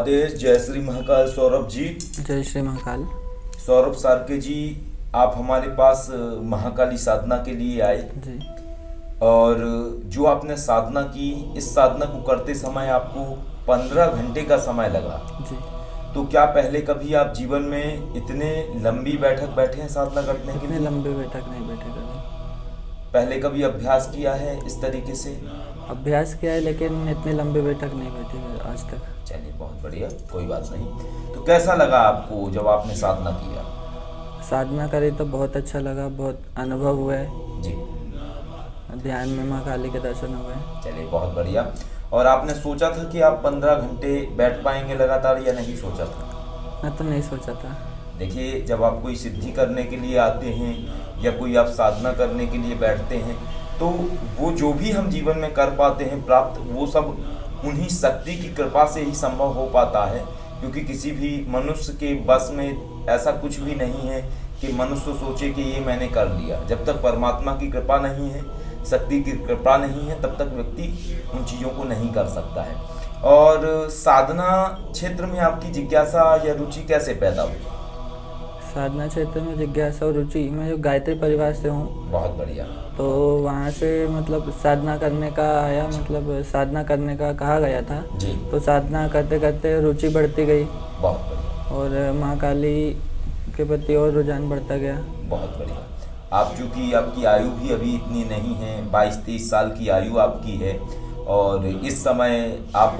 आदेश। जय श्री महाकाल। सौरभ जी। जय श्री महाकाल। सौरभ सारके जी, आप हमारे पास महाकाली साधना के लिए आए जी। और जो आपने साधना की, इस साधना को करते समय आपको 15 घंटे का समय लगा। जी। तो क्या पहले कभी आप जीवन में इतने लंबी बैठक बैठे हैं साधना करने के इतने लिए? लंबे बैठक नहीं बैठे कभी। पहले कभी अभ्यास किया है इस तरीके से? अभ्यास किया है लेकिन इतने लंबे बैठक नहीं बैठे आज तक। चलिए, बहुत बढ़िया, कोई बात नहीं। तो कैसा लगा आपको जब आपने साधना किया? साधना करी तो बहुत अच्छा लगा, बहुत अनुभव हुए। जी। ध्यान में माँ काली के दर्शन हुए। चलिए, बहुत बढ़िया। और आपने सोचा था कि आप 15 घंटे बैठ पाएंगे लगातार या नहीं सोचा था? मैं तो नहीं सोचा था। देखिए, जब आप कोई सिद्धि करने के लिए आते हैं या कोई आप साधना करने के लिए बैठते हैं तो वो जो भी हम जीवन में कर पाते हैं प्राप्त, वो सब उन्हीं शक्ति की कृपा से ही संभव हो पाता है। क्योंकि किसी भी मनुष्य के बस में ऐसा कुछ भी नहीं है कि मनुष्य सोचे कि ये मैंने कर लिया। जब तक परमात्मा की कृपा नहीं है, शक्ति की कृपा नहीं है, तब तक व्यक्ति उन चीज़ों को नहीं कर सकता है। और साधना क्षेत्र में आपकी जिज्ञासा या रुचि कैसे पैदा हुई? साधना क्षेत्र में जिज्ञासा और रुचि, मैं जो गायत्री परिवार से हूँ। बहुत बढ़िया। तो वहाँ से मतलब साधना करने का आया, मतलब साधना करने का कहा गया था जी। तो साधना करते करते रुचि बढ़ती गई बहुत बढ़िया। और माँ काली के प्रति और रुझान बढ़ता गया। बहुत बढ़िया। आप चूँकि आपकी आयु भी अभी इतनी नहीं है, 22-23 साल की आयु आपकी है और इस समय आप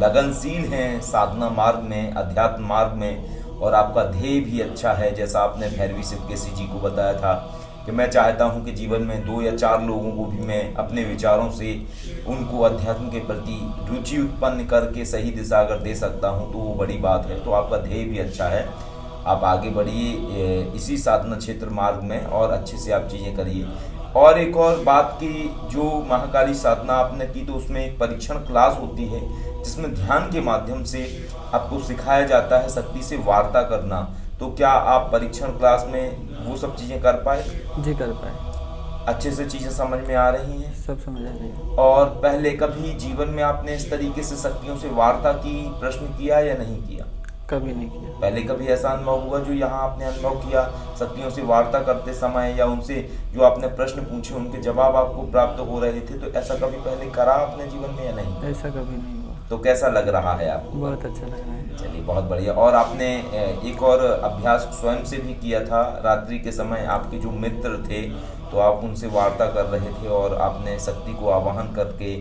लगनशील हैं साधना मार्ग में, अध्यात्म मार्ग में, और आपका ध्येय भी अच्छा है। जैसा आपने भैरवी शिवकेशी जी को बताया था कि मैं चाहता हूं कि जीवन में 2 या 4 लोगों को भी मैं अपने विचारों से उनको अध्यात्म के प्रति रुचि उत्पन्न करके सही दिशा अगर दे सकता हूं तो वो बड़ी बात है। तो आपका ध्येय भी अच्छा है, आप आगे बढ़िए इसी साधना क्षेत्र मार्ग में और अच्छे से आप चीज़ें करिए। और एक और बात की, जो महाकाली साधना आपने की तो उसमें एक परीक्षण क्लास होती है जिसमें ध्यान के माध्यम से आपको सिखाया जाता है शक्ति से वार्ता करना। तो क्या आप परीक्षण क्लास में वो सब चीज़ें कर पाए? जी, कर पाए। अच्छे से चीज़ें समझ में आ रही हैं? सब समझ आ रही है। और पहले कभी जीवन में आपने इस तरीके से शक्तियों से वार्ता की, प्रश्न किया या नहीं किया? कभी नहीं किया। पहले कभी ऐसा अनुभव हुआ जो यहाँ आपने अनुभव किया शक्तियों से वार्ता करते समय, या उनसे जो आपने प्रश्न पूछे उनके जवाब आपको प्राप्त हो रहे थे, तो ऐसा कभी पहले करा आपने जीवन में या नहीं? ऐसा कभी नहीं हुआ। तो कैसा लग रहा है आपको? बहुत अच्छा लग रहा है। चलिए, बहुत बढ़िया। और आपने एक और अभ्यास स्वयं से भी किया था। रात्रि के समय आपके जो मित्र थे तो आप उनसे वार्ता कर रहे थे और आपने शक्ति को आवाहन करके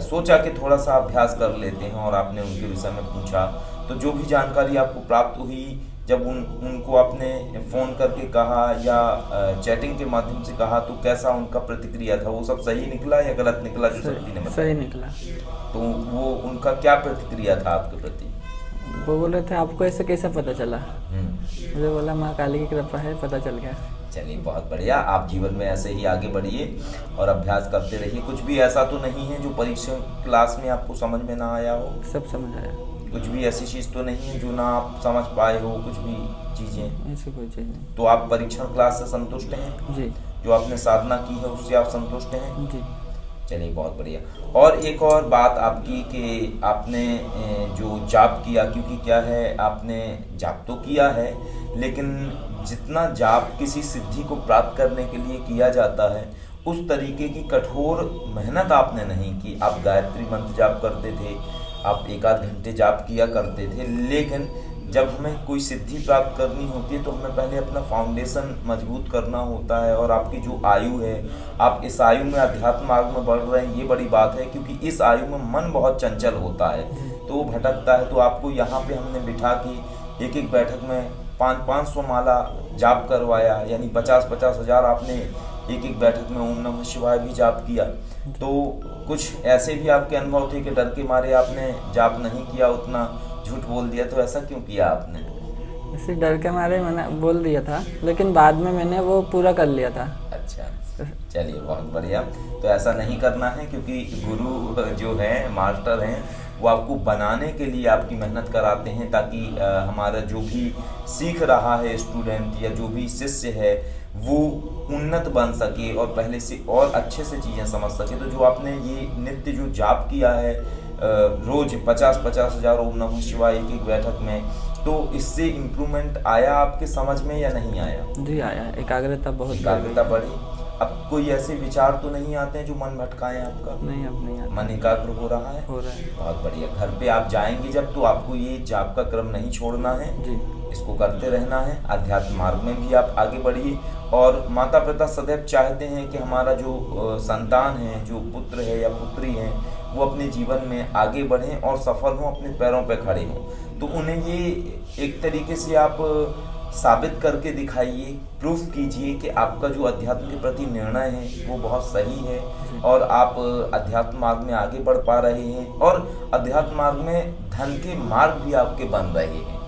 सोचा कि थोड़ा सा अभ्यास कर लेते हैं और आपने उनके विषय में पूछा। तो जो भी जानकारी आपको प्राप्त हुई, जब उनको आपने फ़ोन करके कहा या चैटिंग के माध्यम से कहा, तो कैसा उनका प्रतिक्रिया था? वो सब सही निकला या गलत निकला जो शक्ति ने बताया? सही निकला। तो वो उनका क्या प्रतिक्रिया था आपके प्रति? वो बोल रहे थे आपको ऐसे कैसे पता चला? मुझे बोला माँ काली की कृपा है, पता चल गया। चलिए, बहुत बढ़िया। आप जीवन में ऐसे ही आगे बढ़िए और अभ्यास करते रहिए। कुछ भी ऐसा तो नहीं है जो परीक्षा क्लास में आपको समझ में ना आया हो? सब समझ आया। कुछ भी ऐसी चीज़ तो नहीं है जो ना आप समझ पाए हो? कुछ भी चीज़ें? ऐसी कोई चीज़ नहीं। तो आप परीक्षण क्लास से संतुष्ट हैं? जी। जो आपने साधना की है उससे आप संतुष्ट हैं? जी। चलिए, बहुत बढ़िया। और एक और बात आपकी कि आपने जो जाप किया, क्योंकि क्या है, आपने जाप तो किया है लेकिन जितना जाप किसी सिद्धि को प्राप्त करने के लिए किया जाता है उस तरीके की कठोर मेहनत आपने नहीं की। आप गायत्री मंत्र जाप करते थे, आप 1-8 घंटे जाप किया करते थे, लेकिन जब हमें कोई सिद्धि प्राप्त करनी होती है तो हमें पहले अपना फाउंडेशन मजबूत करना होता है। और आपकी जो आयु है, आप इस आयु में अध्यात्म मार्ग में बढ़ रहे हैं, ये बड़ी बात है। क्योंकि इस आयु में मन बहुत चंचल होता है तो वो भटकता है। तो आपको यहाँ पे हमने बिठा के एक बैठक में 500 माला जाप करवाया, यानी 50-50 हज़ार आपने एक बैठक में ओम नमः शिवाय भी जाप किया। तो कुछ ऐसे भी आपके अनुभव थे कि डर के मारे आपने जाप नहीं किया, उतना झूठ बोल दिया, तो ऐसा क्यों किया आपने? इसी डर के मारे मैंने बोल दिया था, लेकिन बाद में मैंने वो पूरा कर लिया था। अच्छा, चलिए, बहुत बढ़िया। तो ऐसा नहीं करना है, क्योंकि गुरु जो हैं, मास्टर हैं, वो आपको बनाने के लिए आपकी मेहनत कराते हैं ताकि हमारा जो भी सीख रहा है स्टूडेंट या जो भी शिष्य है वो उन्नत बन सके और पहले से और अच्छे से चीज़ें समझ सके। तो जो आपने ये नित्य जो जाप किया है रोज 50-50 हज़ार ओम नमः शिवाय एक बैठक में, तो इससे इम्प्रूवमेंट आया आपके समझ में या नहीं आया? जी आया, एकाग्रता बहुत एकाग्रता बढ़ी। अब कोई ऐसे विचार तो नहीं आते हैं जो मन भटकाएं आपका? नहीं, अब नहीं आता। मन एकाग्र हो रहा है? हो रहा है। बहुत बढ़िया। घर पे आप जाएंगे जब, तो आपको ये जाप का क्रम नहीं छोड़ना है जी। इसको करते रहना है। आध्यात्म मार्ग में भी आप आगे बढ़िए। और माता पिता सदैव चाहते हैं कि हमारा जो संतान है, जो पुत्र है या पुत्री है, वो अपने जीवन में आगे बढ़ें और सफल हों, अपने पैरों पर खड़े हों। तो उन्हें ये एक तरीके से आप साबित करके दिखाइए, प्रूफ कीजिए कि आपका जो अध्यात्म के प्रति निर्णय है वो बहुत सही है और आप अध्यात्म मार्ग में आगे बढ़ पा रहे हैं और अध्यात्म मार्ग में धन के मार्ग भी आपके बन रहे हैं।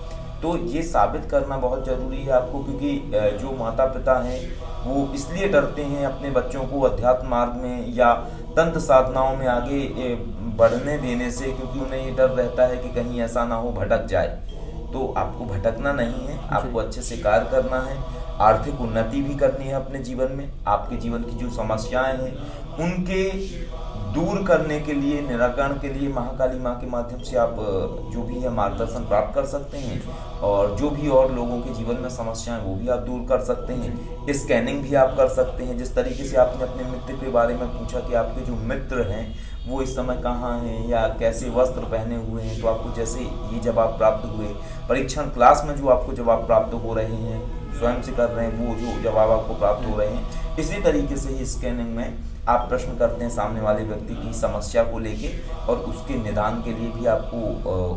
तो ये साबित करना बहुत ज़रूरी है आपको, क्योंकि जो माता पिता हैं वो इसलिए डरते हैं अपने बच्चों को अध्यात्म मार्ग में या तंत्र साधनाओं में आगे बढ़ने देने से, क्योंकि उन्हें ये डर रहता है कि कहीं ऐसा ना हो भटक जाए। तो आपको भटकना नहीं है, आपको अच्छे से कार्य करना है, आर्थिक उन्नति भी करनी है अपने जीवन में। आपके जीवन की जो समस्याएं हैं उनके दूर करने के लिए, निराकरण के लिए महाकाली माँ के माध्यम से आप जो भी है मार्गदर्शन प्राप्त कर सकते हैं और जो भी और लोगों के जीवन में समस्याएं वो भी आप दूर कर सकते हैं। स्कैनिंग भी आप कर सकते हैं। जिस तरीके से आपने अपने मित्र के बारे में पूछा कि आपके जो मित्र हैं वो इस समय कहाँ हैं या कैसे वस्त्र पहने हुए हैं, तो आपको जैसे ये जवाब प्राप्त हुए, परीक्षण क्लास में जो आपको जवाब प्राप्त हो रहे हैं, स्वयं से कर रहे हैं वो जो जवाब आपको प्राप्त हो रहे हैं, इसी तरीके से ही स्कैनिंग में आप प्रश्न करते हैं सामने वाले व्यक्ति की समस्या को लेके और उसके निदान के लिए भी आपको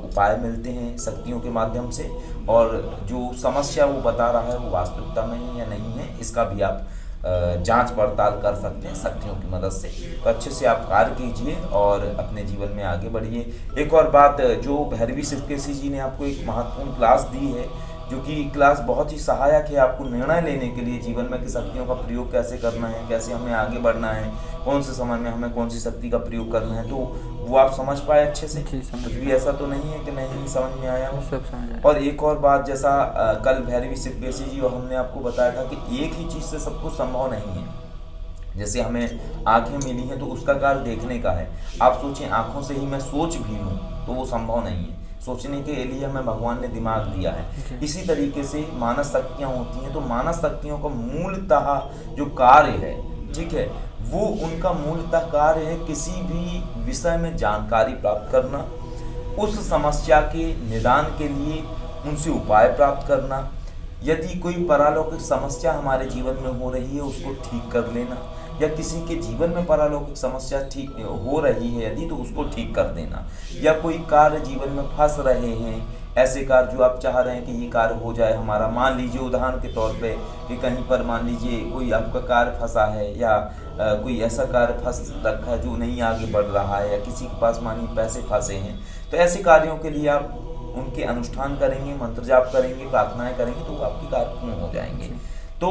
उपाय मिलते हैं शक्तियों के माध्यम से। और जो समस्या वो बता रहा है वो वास्तविकता में है या नहीं है, इसका भी आप जांच पड़ताल कर सकते हैं शक्तियों की मदद से। तो अच्छे से आप कार्य कीजिए और अपने जीवन में आगे बढ़िए। एक और बात, जो भैरवी शिवकेशी जी ने आपको एक महत्वपूर्ण क्लास दी है, जो कि क्लास बहुत ही सहायक है आपको निर्णय लेने के लिए जीवन में कि शक्तियों का प्रयोग कैसे करना है, कैसे हमें आगे बढ़ना है, कौन से समय में हमें कौन सी शक्ति का प्रयोग करना है, तो वो आप समझ पाए अच्छे से? कुछ भी ऐसा तो नहीं है कि नहीं समझ में आया हो? सब समझ आया। और एक और बात, जैसा कल भैरवी शिवकेशी जी और हमने आपको बताया था कि एक ही चीज़ से सब कुछ संभव नहीं है। जैसे हमें आंखें मिली हैं तो उसका कार्य देखने का है। आप सोचें आंखों से ही मैं सोच भी लूँ तो वो संभव नहीं है। सोचने के लिए हमें भगवान ने दिमाग दिया है। इसी तरीके से मानस शक्तियाँ होती हैं, तो मानस शक्तियों का मूलतः जो कार्य है, ठीक है, वो उनका मूलतः कार्य है किसी भी विषय में जानकारी प्राप्त करना, उस समस्या के निदान के लिए उनसे उपाय प्राप्त करना, यदि कोई परालौकिक समस्या हमारे जीवन में हो रही है उसको ठीक कर लेना, या किसी के जीवन में परालौकिक समस्या ठीक हो रही है यदि तो उसको ठीक कर देना, या कोई कार्य जीवन में फंस रहे हैं, ऐसे कार्य जो आप चाह रहे हैं कि ये कार्य हो जाए हमारा, मान लीजिए उदाहरण के तौर पे कि कहीं पर मान लीजिए कोई आपका कार्य फंसा है या कोई ऐसा कार्य फंस रखा है जो नहीं आगे बढ़ रहा है, या किसी के पास मानिए पैसे फंसे हैं, तो ऐसे कार्यों के लिए आप उनके अनुष्ठान करेंगे, मंत्र जाप करेंगे, प्रार्थनाएं करेंगे तो आपके कार्य पूर्ण हो जाएंगे। तो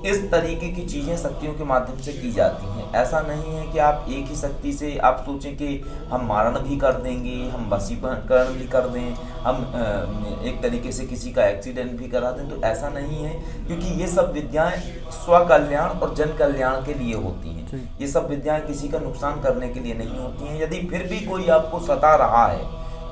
इस तरीके की चीज़ें शक्तियों के माध्यम से की जाती हैं। ऐसा नहीं है कि आप एक ही शक्ति से आप सोचें कि हम मारण भी कर देंगे, हम वशीकरण भी कर दें, हम एक तरीके से किसी का एक्सीडेंट भी करा दें, तो ऐसा नहीं है, क्योंकि ये सब विद्याएं स्वकल्याण और जन कल्याण के लिए होती हैं। ये सब विद्याएं किसी का नुकसान करने के लिए नहीं होती हैं। यदि फिर भी कोई आपको सता रहा है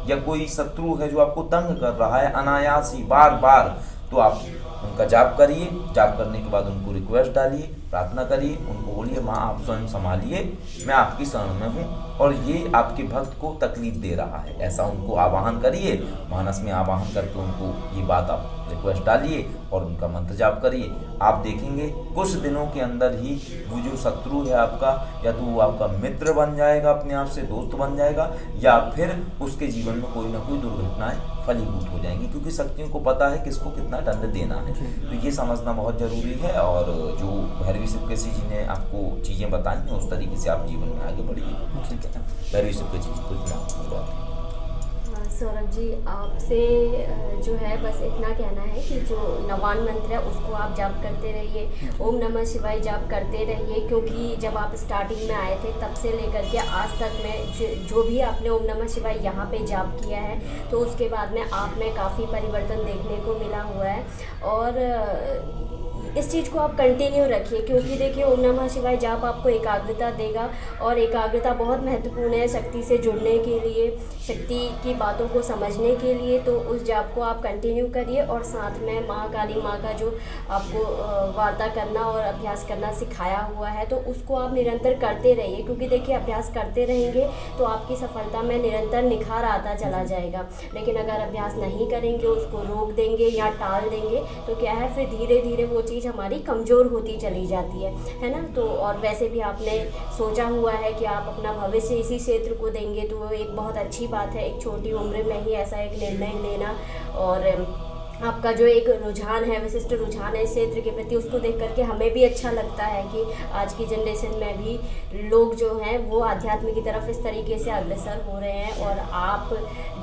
या कोई शत्रु है जो आपको तंग कर रहा है अनायास ही बार बार, तो आप उनका जाप करिए। जाप करने के बाद उनको रिक्वेस्ट डालिए, प्रार्थना करिए, उनको बोलिए माँ आप स्वयं संभालिए, मैं आपकी शरण में हूँ और ये आपके भक्त को तकलीफ दे रहा है, ऐसा उनको आवाहन करिए। मानस में आवाहन करके उनको ये बात आप रिक्वेस्ट डालिए और उनका मंत्र जाप करिए। आप देखेंगे कुछ दिनों के अंदर ही वो जो शत्रु है आपका, या तो वो आपका मित्र बन जाएगा, अपने आप से दोस्त बन जाएगा, या फिर उसके जीवन में कोई ना कोई दुर्घटनाएं फलीभूत हो जाएंगी, क्योंकि शक्तियों को पता है किसको कितना दंड देना है। तो ये समझना बहुत जरूरी है। और जो भैरवी शिवकेशी जी ने आपको चीज़ें बताई हैं उस तरीके से आप जीवन में आगे बढ़िए, ठीक है। भैरवी शिवकेशी जी कुछ सौरभ जी, आपसे जो है बस इतना कहना है कि जो नवान मंत्र है उसको आप जाप करते रहिए, ओम नमः शिवाय जाप करते रहिए, क्योंकि जब आप स्टार्टिंग में आए थे तब से लेकर के आज तक में जो भी आपने ओम नमः शिवाय यहाँ पे जाप किया है तो उसके बाद में आप में काफ़ी परिवर्तन देखने को मिला हुआ है। और इस चीज़ को आप कंटिन्यू रखिए, क्योंकि देखिए ओम नमः शिवाय जाप आपको एकाग्रता देगा, और एकाग्रता बहुत महत्वपूर्ण है शक्ति से जुड़ने के लिए, शक्ति की बातों को समझने के लिए। तो उस जाप को आप कंटिन्यू करिए, और साथ में महाकाली माँ का जो आपको वार्ता करना और अभ्यास करना सिखाया हुआ है, तो उसको आप निरंतर करते रहिए, क्योंकि देखिए अभ्यास करते रहेंगे तो आपकी सफलता में निरंतर निखार आता चला जाएगा। लेकिन अगर अभ्यास नहीं करेंगे, उसको रोक देंगे या टाल देंगे, तो क्या है फिर धीरे धीरे वो चीज़ हमारी कमज़ोर होती चली जाती है ना। तो और वैसे भी आपने सोचा हुआ है कि आप अपना भविष्य इसी क्षेत्र को देंगे, तो एक बहुत अच्छी बात है एक छोटी उम्र में ही ऐसा एक निर्णय लेना। और आपका जो एक रुझान है, विशिष्ट रुझान है इस क्षेत्र के प्रति, उसको देख करके हमें भी अच्छा लगता है कि आज की जनरेशन में भी लोग जो हैं वो आध्यात्म की तरफ इस तरीके से अग्रसर हो रहे हैं। और आप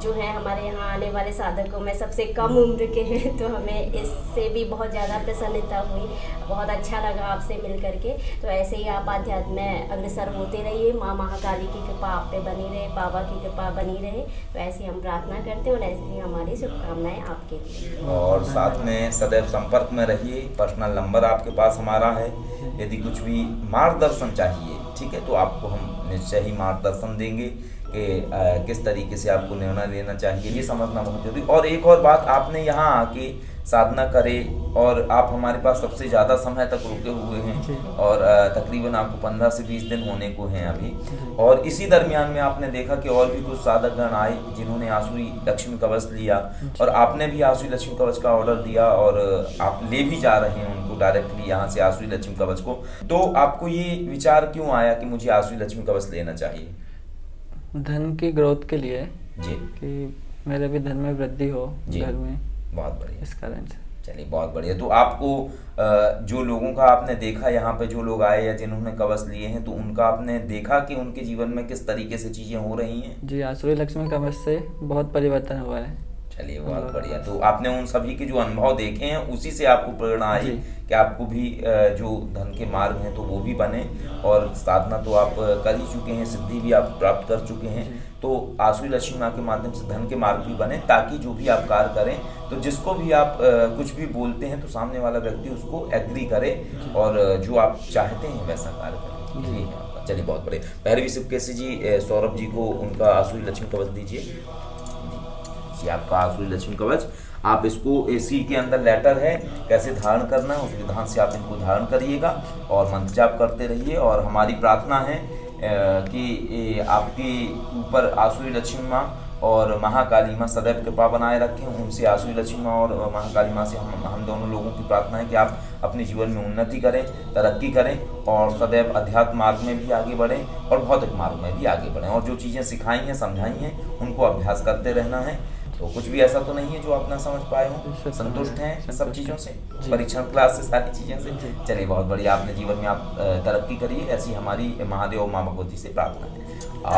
जो हैं हमारे यहाँ आने वाले साधकों में सबसे कम उम्र के हैं, तो हमें इससे भी बहुत ज़्यादा प्रसन्नता हुई, बहुत अच्छा लगा आपसे मिल करके। तो ऐसे ही आप आध्यात्म में अग्रसर होते रहिए, माँ महाकाली की कृपा आप पे बनी रहे, बाबा की कृपा बनी रहे। तो ऐसी हम प्रार्थना करते हैं, और ऐसी ही हमारी शुभकामनाएँ आपके लिए। और साथ में सदैव संपर्क में रहिए। पर्सनल नंबर आपके पास हमारा है, यदि कुछ भी मार्गदर्शन चाहिए, ठीक है, तो आपको हम निश्चय ही मार्गदर्शन देंगे कि किस तरीके से आपको निर्णय लेना चाहिए, ये समझना बहुत जरूरी। और एक और बात, आपने यहाँ आके साधना करे और आप हमारे पास सबसे ज़्यादा समय तक रुके हुए हैं, और तकरीबन आपको 15 से 20 दिन होने को हैं अभी। और इसी दरमियान में आपने देखा कि और भी कुछ साधकगण आए जिन्होंने आसुरी लक्ष्मी कवच लिया, और आपने भी आसुरी लक्ष्मी कवच का ऑर्डर दिया, और आप ले भी जा रहे हैं उनको डायरेक्टली यहाँ से आसुरी लक्ष्मी कवच को। तो आपको ये विचार क्यों आया कि मुझे आसुरी लक्ष्मी कवच लेना चाहिए? धन की ग्रोथ के लिए जी, कि मेरे भी धन में वृद्धि हो जी, घर में, बहुत बढ़िया, इस कारण से। चलिए बहुत बढ़िया। तो आपको जो लोगों का आपने देखा, यहाँ पे जो लोग आए या जिन्होंने कवच लिए हैं, तो उनका आपने देखा कि उनके जीवन में किस तरीके से चीज़ें हो रही हैं? जी, आसुरी लक्ष्मी कवच से बहुत परिवर्तन हुआ है। चलिए बहुत बढ़िया। तो आपने उन सभी के जो अनुभव देखे हैं, उसी से आपको प्रेरणा आई कि आपको भी जो धन के मार्ग हैं तो वो भी बने, और साधना तो आप कर ही चुके हैं, सिद्धि भी आप प्राप्त कर चुके हैं। तो आसुरी लक्ष्मी माँ के माध्यम से धन के मार्ग भी बने, ताकि जो भी आप कार्य करें, तो जिसको भी आप कुछ भी बोलते हैं तो सामने वाला व्यक्ति उसको एग्री करे, और जो आप चाहते हैं वैसा कार्य करें। ठीक है आपका, चलिए बहुत बढ़िया। भैरवी शिवकेशी जी, सौरभ जी को उनका आसुरी लक्ष्मी कवच दीजिए। ये आपका आसुरी लक्ष्मी कवच, आप इसको इसी के अंदर लेटर है कैसे धारण करना है, उस विधान से आप इनको धारण करिएगा और मंत्र जाप करते रहिए। और हमारी प्रार्थना है कि आपके ऊपर आसुरी लक्ष्मी माँ और महाकाली माँ सदैव कृपा बनाए रखें। उनसे आसुरी लक्ष्मी माँ और महाकाली माँ से हम दोनों लोगों की प्रार्थना है कि आप अपने जीवन में उन्नति करें, तरक्की करें, और सदैव अध्यात्म मार्ग में भी आगे बढ़ें और भौतिक मार्ग में भी आगे बढ़ें। और जो चीज़ें सिखाई हैं, समझाई हैं, उनको अभ्यास करते रहना है। तो कुछ भी ऐसा तो नहीं है जो आप ना समझ पाए हों, संतुष्ट हैं सब चीज़ों से, परीक्षण क्लास से, सारी चीज़ें से। चलिए बहुत बढ़िया, आपने जीवन में आप तरक्की करिए, ऐसी हमारी महादेव माँ भगवती से प्रार्थना है।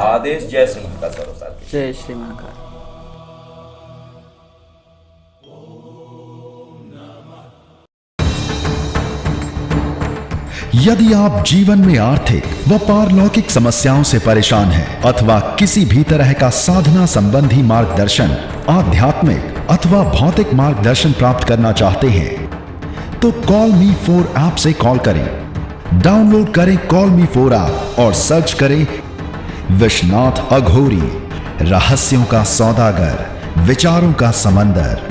आदेश। जय श्री महाकाल सर्वसार की जय श्री महाकाल। यदि आप जीवन में आर्थिक व पारलौकिक समस्याओं से परेशान हैं, अथवा किसी भी तरह का साधना संबंधी मार्गदर्शन, आध्यात्मिक अथवा भौतिक मार्गदर्शन प्राप्त करना चाहते हैं, तो कॉल मी 4 ऐप से कॉल करें। डाउनलोड करें कॉल मी 4 ऐप और सर्च करें विश्वनाथ अघोरी, रहस्यों का सौदागर, विचारों का समंदर।